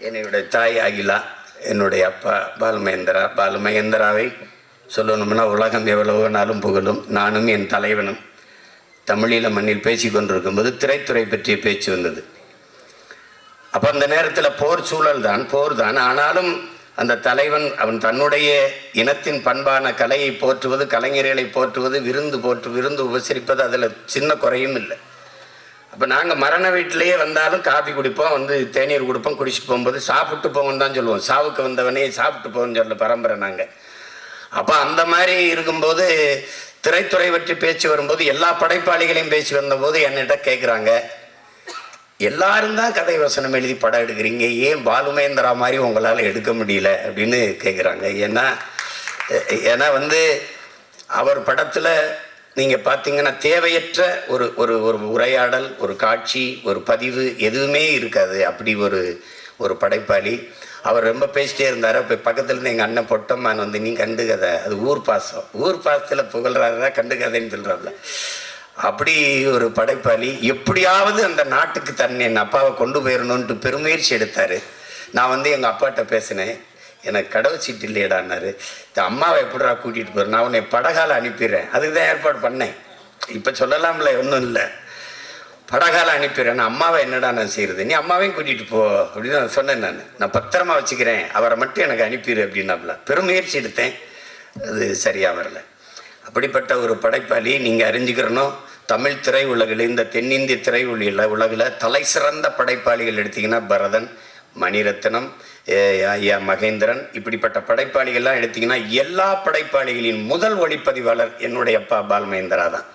என்னுடைய தாய் அகிலா, என்னுடைய அப்பா பாலுமகேந்திரா. பாலுமகேந்திராவை சொல்லணும்னா உலகம் எவ்வளவோ நாளும் புகழும். நானும் என் தலைவனும் தமிழீழ மண்ணில் பேசி கொண்டிருக்கும்போது திரைத்துறை பற்றிய பேச்சு வந்தது. அப்போ அந்த நேரத்தில் போர் சூழல் தான், போர் தான். ஆனாலும் அந்த தலைவன் அவன் தன்னுடைய இனத்தின் பண்பான கலையை போற்றுவது, கலைஞர்களை போற்றுவது, விருந்து உபசரிப்பது, அதில் சின்ன குறையும் இல்லை. அப்போ நாங்கள் மரண வீட்டிலேயே வந்தாலும் காஃபி குடிப்போம், வந்து தேநீர் கொடுப்போம். குடிச்சிட்டு போகும்போது சாப்பிட்டு போவோம்னு தான் சொல்லுவோம். சாவுக்கு வந்தவனே சாப்பிட்டு போவோம்னு சொல்ல பரம்பரை நாங்கள். அப்போ அந்த மாதிரி இருக்கும்போது திரைத்துறை பற்றி பேச்சு வரும்போது எல்லா படைப்பாளிகளையும் பேசி வந்தபோது என்னிட்ட கேட்குறாங்க, எல்லாரும் தான் கதை வசனம் எழுதி படம் எடுக்கிறீங்க, ஏன் பாலுமகேந்திரா மாதிரி உங்களால் எடுக்க முடியல அப்படின்னு கேட்குறாங்க. ஏன்னா வந்து அவர் படத்தில் நீங்கள் பார்த்தீங்கன்னா தேவையற்ற ஒரு ஒரு ஒரு உரையாடல், ஒரு காட்சி, ஒரு பதிவு எதுவுமே இருக்காது. அப்படி ஒரு படைப்பாளி. அவர் ரொம்ப பேசிட்டே இருந்தார். இப்போ பக்கத்துலேருந்து எங்கள் அண்ணன் பொட்டம்மான் வந்து நீ கண்டுக்கதை, அது ஊர் பாசம், ஊர் பாசத்தில் புகழ்றாருனா கண்டுக்கதைன்னு சொல்கிறாப்புல. அப்படி ஒரு படைப்பாளி. எப்படியாவது அந்த நாட்டுக்கு தன்னை என் அப்பாவை கொண்டு போயிடணுன்ட்டு பெருமுயற்சி எடுத்தார். நான் வந்து எங்கள் அப்பாட்ட பேசினேன், எனக்கு கடவுள் சீட்டு இல்லையடான்னாரு. இந்த அம்மாவை எப்படிடா கூட்டிகிட்டு போகிறேன், நான் உன்னை படகால அனுப்பிடுறேன், அதுக்கு தான் ஏற்பாடு பண்ணேன். இப்போ சொல்லலாம்ல, ஒன்றும் இல்லை, படகால அனுப்பிடுறேன். அம்மாவை என்னடா நான் செய்கிறது, நீ அம்மாவையும் கூட்டிகிட்டு போ அப்படின்னு நான் சொன்னேன். நான் பத்திரமா வச்சுக்கிறேன், அவரை மட்டும் எனக்கு அனுப்பிடு அப்படின்னாப்ல. பெருமுயற்சி எடுத்தேன், அது சரியாக வரல. அப்படிப்பட்ட ஒரு படைப்பாளி நீங்கள் அறிஞ்சுக்கிறணும். தமிழ் திரை உலகில், இந்த தென்னிந்திய திரை உலகில் தலை சிறந்த படைப்பாளிகள் எடுத்திங்கன்னா பரதன், மணிரத்னம், ஐயா மகேந்திரன், இப்படிப்பட்ட படைப்பாளிகள்லாம் எடுத்திங்கன்னா எல்லா படைப்பாளிகளின் முதல் ஒளிப்பதிவாளர் என்னுடைய அப்பா பாலுமகேந்திரா தான்.